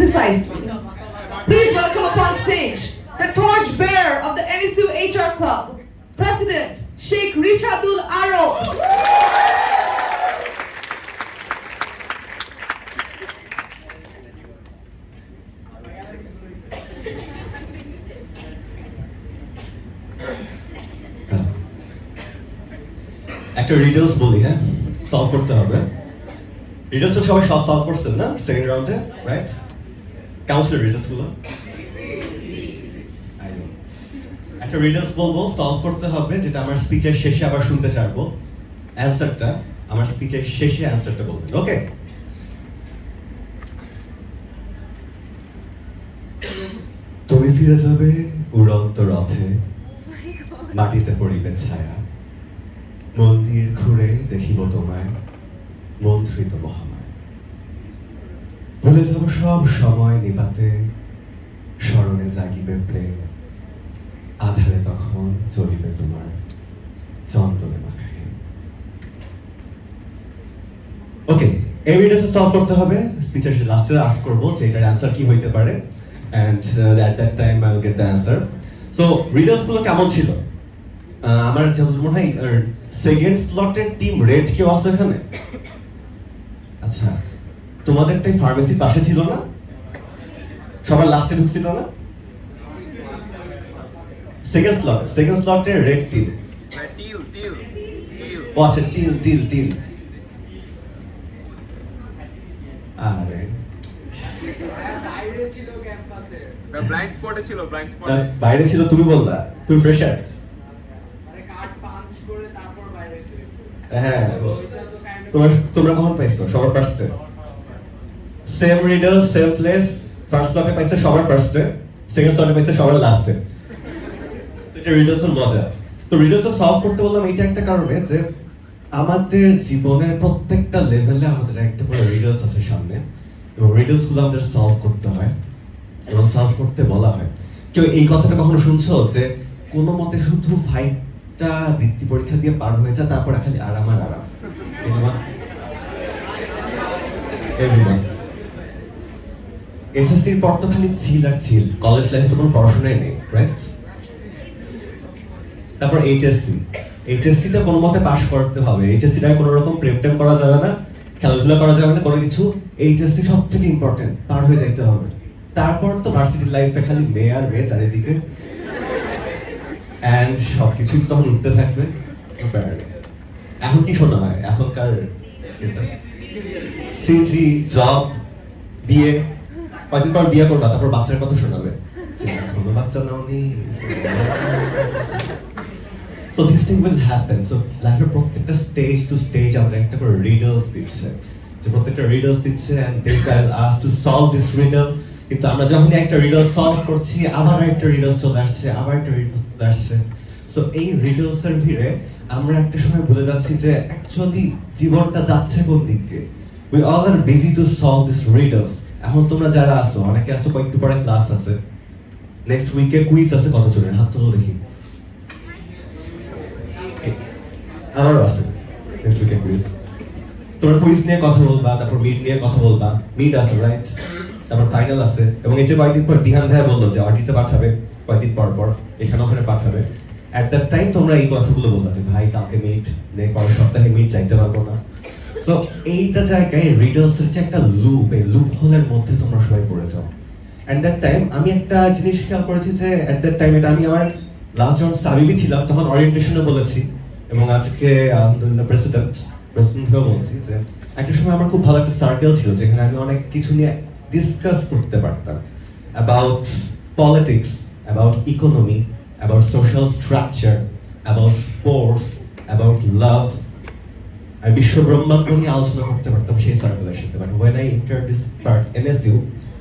Precisely. Please welcome upon stage the torchbearer of the NSU HR Club, President Sheikh Rishadul Aro. একটা riddles বলি, হ্যাঁ, solve করতে হবে। Riddles তো সবাই সলভ করছেন না সেকেন্ড রাউন্ডে, রাইট? কেমন ছিল রিডলস গুলো? একটা রিডলস বলবো, সলভ করতে হবে, যেটা আমার স্পিচের শেষে আবার শুনতে চাইবো। অ্যানসারটা আমার স্পিচের শেষে অ্যানসারটা বলবেন, ওকে? তুমি ফিরে যাবে উড়ন্ত রথে, মাটিতে পড়িবে ছায়া, মন্দির ঘুরে দেখিব তোমায়, মন্ত্রিত মহামায়। ভুলে যাব সব সময় নিপাতে, স্মরণে জাগিবে প্রেম, আধারে তখন চলিবে তোমার চন্দনে মাখায়। ওকে, এই রিডলস সলভ করতে হবে। স্পিচের লাস্টে আস্ক করব যে এটার অ্যানসার কি হইতে পারে, and at that time I will get the answer. So riddles গুলো কেমন ছিল? আমার যতদূর মনে হয় সেকেন্ড স্লটের টিম রেড কেউ আছে এখানে? আচ্ছা, তোমাদেরটাই ফার্মেসি পাশে ছিল না? সবার লাস্টে ঢুকছিল না? সেকেন্ড স্লটের রেড টিম। ও আচ্ছা, টিল। আরে বাইরে ছিল, তুমি বললা তুমি ফ্রেশার। হ্যাঁ, তোমরা কখন পাইছো? সবার ফার্স্টে। Same reader same place, first স্লটে পাইছে সবার ফার্স্টে, সেকেন্ড স্লটে পাইছে সবার লাস্টে। এটা রিডালসের মজা। তো রিডালস সলভ করতে বললাম এইটা একটা কারণে যে আমাদের জীবনের প্রত্যেকটা লেভেলে আমাদের একটা করে রিডালস আছে সামনে, এবং রিডালস গুলো আমাদের সলভ করতে হয় এবং সলভ করতে বলা হয়। কেউ এই কথাটা কখনো শুনছো যে কোনো মতে শুধু ভাইটা বৃত্তি পরীক্ষা দিয়ে পার হয়ে যায়, তারপর খালি আরাম আর আরাম? এসএসসির পর তো খালি চিল আর চিল, কলেজ লাইফে তো কোনো পড়াশোনাই নেই, রাইট? তারপর এইচএসসিটা কোনো মতে পাস করতে হবে। এইচএসসিটা কোনো রকম প্রেম টেম করা যাবে না, খেলাধুলা করা যাবে না, কোনো কিছু। এইচএসসি সব থেকে ইম্পর্টেন্ট, পার হয়ে যাইতে হবে। তারপর তো ভার্সিটি লাইফে খালি মেয়ে আর মেয়ে চারিদিকে, এন্ড সবকিছুই তখন উঠতে থাকবে। এখন কি শোনা হয় এখনকার? সিজি, জব, বিয়ে। কয়দিন পর বিয়ে করবা, তারপর বাচ্চার কথা শোনাবে, এখনো বাচ্চা নাওনি। So this thing will happen. So লাইফের প্রত্যেকটা স্টেজ টু স্টেজ আমরা একটা করে রিডলস দিচ্ছে, যে প্রত্যেকটা রিডলস দিচ্ছে, and they will ask to solve this riddle. কিন্তু আমরা যখনই একটা রিডল সলভ করছি, আবার একটা রিডল চলে আসছে, আবার একটা রিডল চলে আসছে। সো এই রিডলস এর ভিড়ে আমরা একটা সময় ভুলে যাচ্ছি যে অ্যাকচুয়ালি জীবনটা যাচ্ছে কোন দিক দিয়ে। We all are busy to solve this riddles. এখন তোমরা যারা আসো, অনেকে আসো কয়েকটু পরে ক্লাস আছে, নেক্সট উইকে কুইজ আছে, কতজনের হাত তোলো দেখি। আমারও আছে নেক্সট উইকে কুইজ। তোমরা কুইজ নিয়ে কথা বলবা, তারপর মিড নিয়ে কথা বলবা। মিড আছে, রাইট? তারপর ফাইনাল আছে, এবং এই যে কয়েকদিন পর দিহান ভাইয়া বললো যে অডিতে পাঠাবে, কয়েকদিন পর এখানে ওখানে পাঠাবে। এট দ্যাট টাইম তোমরা এই কথাগুলো বলবা যে ভাই কালকে মিড নেই, পরের সপ্তাহে মিড চাইতে পারবো না। তো এইটা জায়গায় রিডলস এর যে একটা লুপ, এই লুপ হোলের মধ্যে তোমরা সবাই পড়ে যাও। এট দ্যাট টাইম আমি একটা জিনিস খেয়াল করেছি যে এট দ্যাট টাইম, এটা আমি আমার লাস্ট যখন সাবিবি ছিলাম তখন অরিয়েন্টেশনে বলেছি, এবং আজকে আলহামদুলিল্লাহ প্রেসিডেন্ট হয়েও বলছি যে একটা সময় আমার খুব ভালো একটা সার্কেল ছিল, যেখানে আমি অনেক কিছু নিয়ে ডিসকাস করতে পারতাম, about politics, about economy, about social structure, about sports, about লাভ। আমি বিশ্ব ব্রহ্মাণ্ড নিয়ে আলোচনা করতে পারতাম সেই সার্কেলের সাথে। But when I enter this part NSU,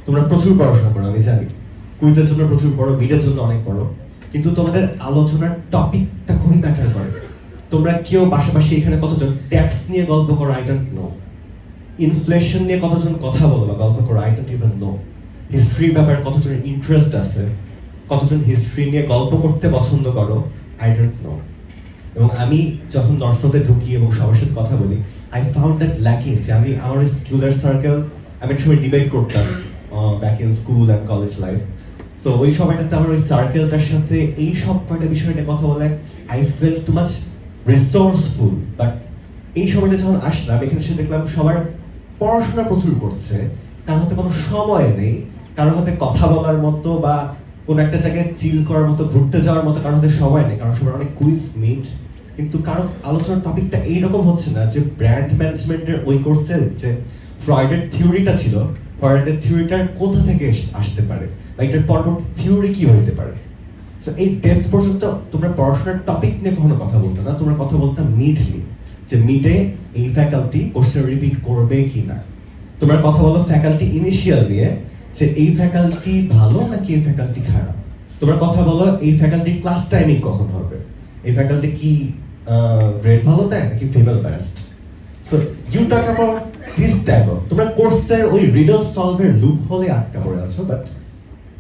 তোমরা প্রচুর পড়াশোনা করো, আমি জানি, কুইজের জন্য প্রচুর পড়ো, মিডের জন্য অনেক পড়ো, কিন্তু তোমাদের আলোচনার টপিকটা খুবই ম্যাটার করে। তোমরা কেউ পাশাপাশি এখানে কতজন ট্যাক্স নিয়ে গল্প করো, আই ডোন্ট নো। ইনফ্লেশন নিয়ে কতজন কথা বলো বা গল্প করো, আই ডোন্ট ইভেন নো। হিস্ট্রির ব্যাপারে কতজনের ইন্টারেস্ট আছে, কতজন হিস্ট্রি নিয়ে গল্প করতে পছন্দ করো, আই ডোন্ট নো। এবং আমি যখন নর্থে ঢুকি এবং সবার সাথে কথা বলি, আই ফাউন্ড দ্যাট ল্যাকিং, যে আমি আমার স্কুলের সার্কেল, আমি একটা সময় ডিবেট করতাম back in school and college life. So ওই সময়টাতে আমার ওই সার্কেলটার সাথে এই সব কয়টা বিষয় নিয়ে কথা বলে I fail too much resourceful. But এই সময়টা যখন আসলাম এখানে এসে দেখলাম সবার পড়াশোনা প্রচুর করছে, কারোর হাতে কোনো সময় নেই, কারোর হাতে কথা বলার মতো বা কোনো একটা জায়গায় চিল করার মতো, ঘুরতে যাওয়ার মতো কারোর হাতে সময় নেই, কারণ সবার অনেক কুইজ মিট। কিন্তু কারো আলোচনার টপিকটা এইরকম হচ্ছে না যে ব্র্যান্ড ম্যানেজমেন্টের ওই কোর্সে যে ফ্রয়েডের থিওরিটা ছিল, ফ্রয়েডের থিওরিটার কোথা থেকে আসতে পারে বা এটার পরবর্তী থিওরি কি হতে পারে। সো এই ডেপথ পর্যন্ত তোমরা পড়াশোনার টপিক নিয়ে কখনো কথা বলতো না, তোমরা কথা বলতাম মিডলি, যে মিডে এই ফ্যাকাল্টি কোর্সটা রিপিট করবে কি না। তোমরা কথা বলো ফ্যাকাল্টি ইনিশিয়াল দিয়ে, যে এই ফ্যাকাল্টি ভালো নাকি এই ফ্যাকাল্টি খারাপ। তোমরা কথা বলো এই ফ্যাকাল্টির ক্লাস টাইমিং কখন হবে, এই ফ্যাকাল্টি কি গ্রেড ভালো দেয় নাকি female best. So you talk about this type of, তোমরা কোর্সের ওই রিডল সলভের লুপ হলে আটকা পড়ে আছো, বাট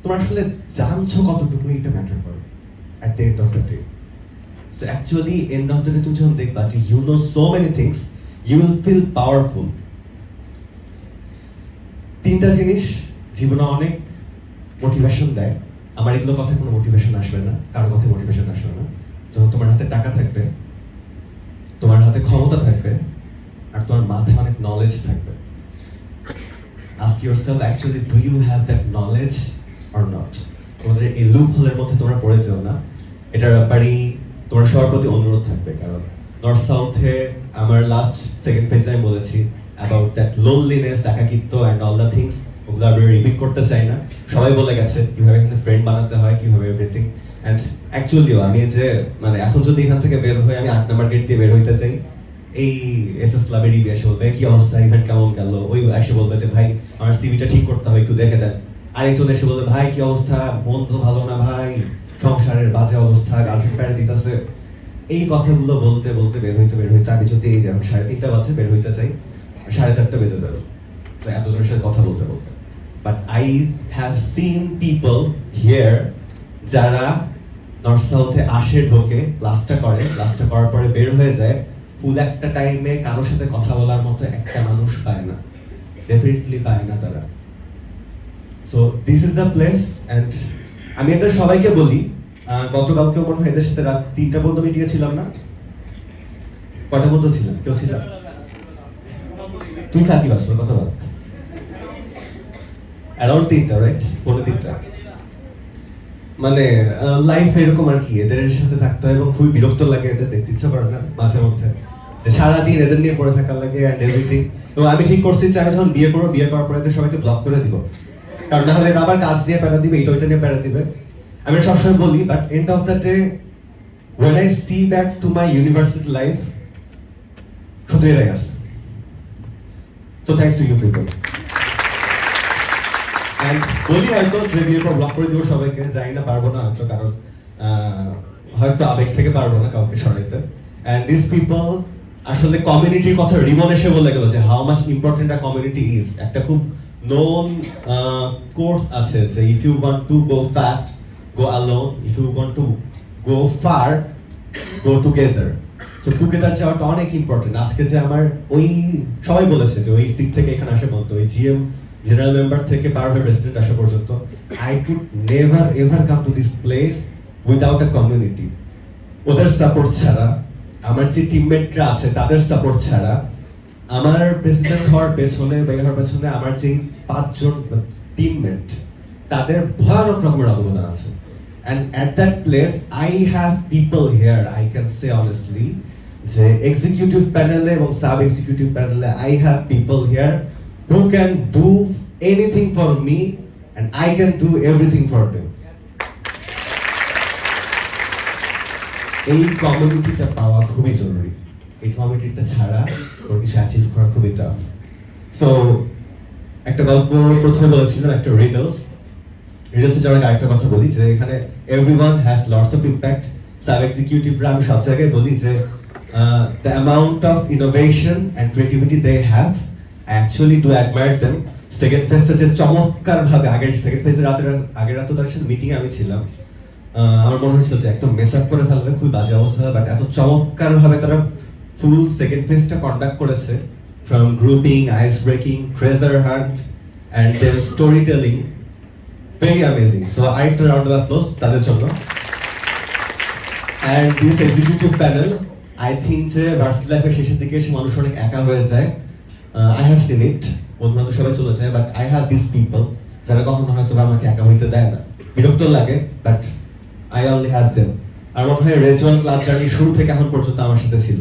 তোমরা আসলে জানছো কতটুকু এটা ম্যাটার করে at the end of the day. So actually end of the day তুমি যখন দেখবা যে you know so many things, you will feel powerful. তিনটা জিনিস জীবনে অনেক মোটিভেশন দেয়। আমার এগুলো কথায় কোনো মোটিভেশন আসবে না, কারো কথায় মোটিভেশন আসবে না। যখন তোমার হাতে টাকা থাকবে, তোমার হাতে ক্ষমতা থাকবে, আর তোমার মাথায় অনেক নলেজ থাকবে। Ask yourself actually do you have that knowledge or not? তোমাদের এই লুপ হোলের মধ্যে তোমরা পড়ে যেও না, এটার ব্যাপারেই তোমার সবার প্রতি অনুরোধ থাকবে। কারণ নর্থ সাউথে আমার লাস্ট সেকেন্ড পেজে আমি বলেছি অ্যাবাউট দ্যাট লোনলিনেস, একাকিত্ব অ্যান্ড অল দ্য থিংস, ওগুলো আমি রিপিট করতে চাই না। সবাই বলে গেছে কিভাবে এখানে ফ্রেন্ড বানাতে হয়, কিভাবে এভরিথিং। অ্যান্ড অ্যাকচুয়ালিও আমি যে মানে এখন যদি এখান থেকে বের হয়ে আমি 8 নাম্বার গেট দিয়ে বের হইতে চাই, এই এসএস ক্লাবের ইভি এসে বলবে কি অবস্থা, ইভেন্ট কেমন গেল, ওই এসে বলবে যে ভাই আমার সিভিটা ঠিক করতে হবে একটু দেখে দেন। আরেকজন এসে বলবে ভাই কি অবস্থা, মন তো ভালো না ভাই, সংসারের বাজে অবস্থা, গার্লফ্রেন্ড প্যারে দিতেছে। এই কথাগুলো বলতে বলতে বের হইতে আমি যদি এই যেমন 3:30 বাজে বের হইতে চাই, 4:30 বেজে যাবে তো এতজনের সাথে কথা বলতে বলতে। But I have seen people here যারা নর্থ সাউথে আসে, ঢোকে, ক্লাসটা করে, ক্লাসটা করার পরে বের হয়ে যায়, ফুল একটা টাইমে কারোর সাথে কথা বলার মতো একটা মানুষ পায় না, ডেফিনেটলি পায় না তারা। So this is the place. And আমি এদের সবাইকে বলি, গতকালকেও মনে হয় এদের সাথে রাত 3টা পর্যন্ত মিটিংয়ে ছিলাম না, কটা পর্যন্ত ছিলাম, কেউ ছিলাম? তুই থাকি বাস কথা বল, অ্যারাউন্ড 3টা, রাইট? 3:45। মানে লাইফ এরকম আর কি, এদের সাথে থাকতে হয় এবং খুবই বিরক্ত লাগে, এদের দেখতে ইচ্ছা করে না মাঝে মধ্যে, যে সারাদিন এদের নিয়ে পড়ে থাকার লাগে অ্যান্ড এভরিথিং। এবং আমি ঠিক করছি যে আমি যখন বিয়ে করবো, বিয়ে করার পরে এদের সবাইকে ব্লক করে দিব, কারণ না হলে আবার কাজ দিয়ে প্যারা দিবে, এটা ওইটা নিয়ে প্যারা দিবে। আমি সবসময় বলি, but end of the day when I see back to my university life, শুধু এরাই আছে। So thanks to you people. And বলি হয়তো যে বিয়ের পর ব্লক করে দিব সবাইকে, জানি না পারবো না হয়তো, কারণ হয়তো আবেগ থেকে পারবো না কাউকে সরাইতে। And these people আসলে কমিউনিটির কথা রিমন এসে বলে গেল যে how much important a community is. একটা খুব known কোর্স আছে যে if you want to go fast go alone, if you want to go far go together. So together যাওয়াটা অনেক ইম্পর্টেন্ট। আজকে যে আমার ওই সবাই বলেছে যে ওই সিট থেকে এখানে আসা পর্যন্ত, ওই জিএম জেনারেল মেম্বার থেকে পারভের প্রেসিডেন্ট আসা পর্যন্ত, I could never ever come to this place without a community. ওদের সাপোর্ট ছাড়া, আমার যে টিমমেটরা আছে তাদের সাপোর্ট ছাড়া, আমার প্রেসিডেন্ট হওয়ার পেছনে আমার যে 5 জন টিমমেট তাদের ভয়ানক রকমের অবদান আছে। And at that place I have people here, I can say honestly, যে এক্সিকিউটিভ প্যানেলে এবং সাব এক্সিকিউটিভ প্যানেলে I have people here who can do anything for me and I can do everything for them. এই কমিউনিটিটা পাওয়া খুবই জরুরি, এই কমিউনিটিটা ছাড়া কোনো কিছু অ্যাচিভ করা খুবই টাফ। সো একটা গল্প প্রথমে বলেছিলাম, একটা রিডলসে যাওয়ার আরেকটা কথা বলি যে এখানে everyone has lots of impact. সাব এক্সিকিউটিভরা আমি সব জায়গায় বলি যে the amount of innovation and creativity they have, I actually do admire them. Second ফেজটা যে চমৎকার ভাবে, আগের সেকেন্ড ফেজের আগের রাতে তার সাথে মিটিংয়ে আমি ছিলাম, আমার মনে হচ্ছিল যে একদম মেস আপ করে ফেলবে, খুবই বাজে অবস্থা, বাট এত চমৎকার ভাবে তারা ফুল সেকেন্ড ফেজটা কন্ডাক্ট করেছে, from grouping, ice breaking, treasure hunt, and their storytelling very amazing. So I একটা round of applause তাদের জন্য. And this executive panel, I think যে ভার্সিটি লাইফের শেষের দিকে এসে মানুষ অনেক একা হয়ে যায়. I have seen it. বন্ধুরা সবাই চলে যায়, but I have these people যারা কখনো হয়তো আমাকে একা হইতে দেয় না. বিরক্ত লাগে, but I only have them. আর মনে হয় রেজওয়ান ক্লাব জার্নি শুরু থেকে এখন পর্যন্ত আমার সাথে ছিল.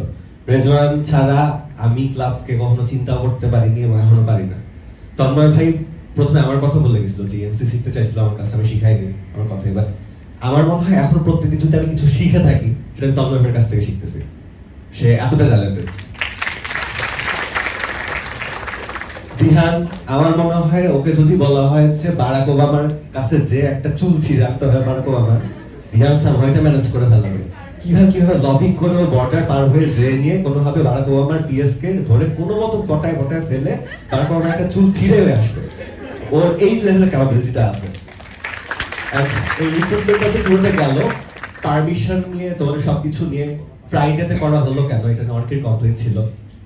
রেজওয়ান ছাড়া আমি ক্লাবকে কখনো চিন্তা করতে পারিনি এবং এখনো পারি না. তন্ময় ভাই প্রথমে আমার কথা বলে গেছিল যে এনসি শিখতে চাইছিল আমার কাছে, আমি শিখাইনি আমার কথাই, বাট আমার মনে হয় এখন প্রত্যেকদিন যদি আমি কিছু শিখে থাকি সেটা আমি তন্ময় ভাইয়ের কাছ থেকে শিখতেছি. সে এতটা ট্যালেন্টেড. দিহান, আমার মনে হয় ওকে যদি বলা হয় যে বারাক ওবামার কাছে যে একটা চুল ছিঁড়ে আনতে হয় বারাক ওবামার, দিহান সামহাইটা ম্যানেজ করে ফেলাবে. কিভাবে লবিং করে বর্ডার পার হয়ে যেয়ে নিয়ে কোনোভাবে বারাক ওবামার পিএস কে ধরে কোনো মতো গটায় ফেলে বারাক ওবামার একটা চুল ছিঁড়ে হয়ে আসবে. ওর এই লেভেলের ক্যাপাবিলিটিটা আছে. এই রিক্রুটমেন্ট কাছে পুরোটা গেল পারমিশন নিয়ে, তোমাদের সবকিছু নিয়ে ফ্রাইডেতে করা হলো কেন, এটা নিয়ে অনেকের কমপ্লেন ছিল.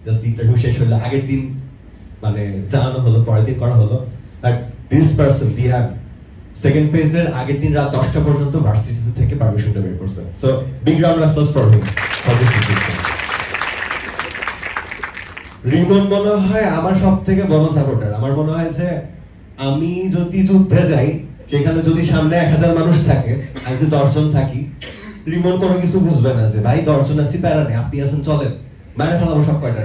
জাস্ট ইন্টারভিউ শেষ হলো, আগের দিন মানে জানানো হলো, পরের দিন করা হলো. But this person Dihan second ফেজের আগের দিন রাত 10টা পর্যন্ত ভার্সিটি থেকে পারমিশনটা বের করছে. So big round of applause for him. Rimon মনে হয় আমার সবথেকে বড় সাপোর্টার. আমার মনে হয় যে আমি যদি যুদ্ধে যাই, সেখানে যদি সামনে 1000 মানুষ থাকে, আমি যদি 10 জন থাকি, রিমন কোনো কিছু বুঝবে না যে ভাই 10 জন আসছি, প্যারা নেই, আপনি আছেন, চলেন, বাইরে ফেলাবো সব কয়টা.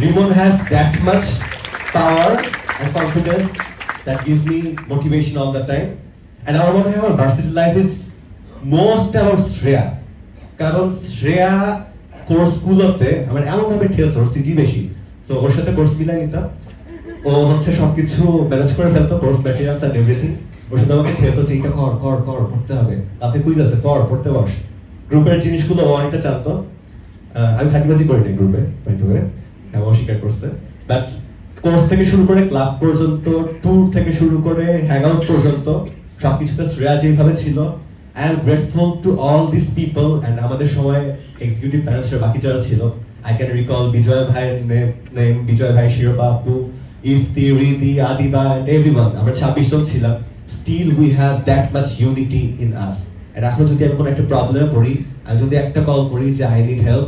Rimon has that much power and confidence that gives me motivation all the time. And আমার মনে হয় আমার varsity life is most about Shreya. কারণ শ্রেয়া কোর্স গুলোতে আমার এমন ভাবে ঠেলছে, ওর সিজি বেশি, তো ওর সাথে কোর্স মিলাই নিতাম. ও হচ্ছে সবকিছু ম্যানেজ করে ফেলতো, কোর্স ম্যাটেরিয়ালস এন্ড এভরিথিং. ওর সাথে আমাকে ঠেলতো যে এটা কর করতে হবে, তাতে কুইজ আছে, পড়তে বস. গ্রুপের জিনিসগুলো ও অনেকটা জানতো. আমি ফাঁকিবাজি করিনি গ্রুপে, অস্বীকার করছে. বাট কোর্স থেকে শুরু করে ক্লাব পর্যন্ত, ট্যুর থেকে শুরু করে হ্যাং আউট পর্যন্ত সবকিছুতে শ্রেয়া যেভাবে ছিল. I am grateful to all this people. And আমাদের সময় এক্সিকিউটিভ প্যানেলসের বাকি যারা ছিল, আই ক্যান রিকল বিজয় ভাইয়ের নেম, বিজয় ভাই, শিরোপা আপু, ইফতি, রিদি, আদিবা, এন্ড এভরিওয়ান. আমরা 26 জন ছিলাম. Still we have that much unity in us. And এখন যদি আমি কোনো একটা প্রবলেমে পড়ি, আমি যদি একটা কল করি যে I need help,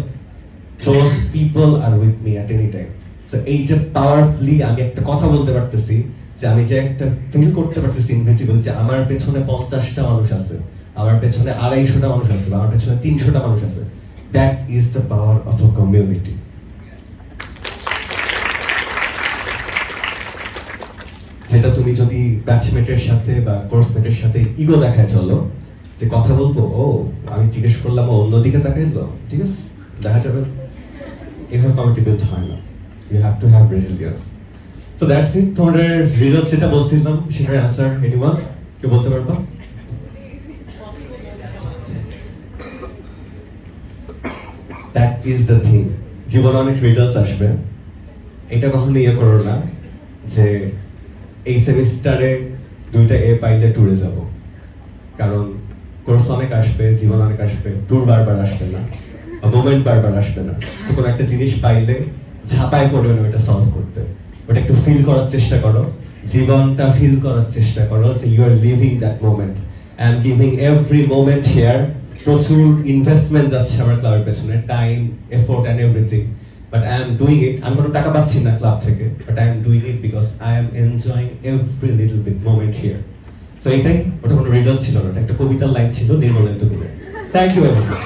those people are with me at any time. So এই যে পাওয়ারফুলি আমি একটা কথা বলতে পারতেছি, যে আমি যে একটা ফিল করতে পারতেছি ইনভিজিবল, যে আমার পেছনে 50টা মানুষ আছে, আমার পেছনে 250টা মানুষ আছে, আমার পেছনে 300টা মানুষ আছে. That is the power of a community. যেটা তুমি যদি ব্যাচমেটের সাথে বা কোর্সমেটের সাথে ইগো দেখায় চলো, যে কথা বলবো, ও আমি জিজ্ঞেস করলাম, ও অন্যদিকে তাকাইলো, ঠিক আছে, দেখা যাবে, এভাবে কমিউনিটি বিল্ড হয় না. You have to have resilience. So that's it. তোমাদের রিজাল্ট যেটা বলছিলাম সেটার অ্যান্সার এনিওয়ান কেউ বলতে পারবা? That is the thing. জীবনে অনেক রিজাল্টস আসবে. এটা কখনো ইয়ে করো না যে এই সেমিস্টারে 2টা এ পাইলে ট্যুরে যাব. কারণ কোর্স অনেক আসবে, জীবন অনেক আসবে, ট্যুর বারবার আসবে না, মোমেন্ট বারবার আসবে না. তো কোনো একটা জিনিস পাইলে ঝাঁপায় পড়বে না ওটা সলভ করতে, ওটা একটু ফিল করার চেষ্টা করো, জীবনটা ফিল করার চেষ্টা করো যে you are living that moment. I am giving every moment here. প্রচুর ইনভেস্টমেন্ট যাচ্ছে আমার ক্লাবের পেছনে, time, effort and everything, but I am doing it. আমি কোনো টাকা পাচ্ছি না ক্লাব থেকে, but I am doing it because I am enjoying every little bit moment here. So এটাই, ওটা কোনো রিজাল্ট ছিল না, ওটা একটা কবিতার লাইন ছিল, নির্মলেন্দু গুণের. Thank you everyone.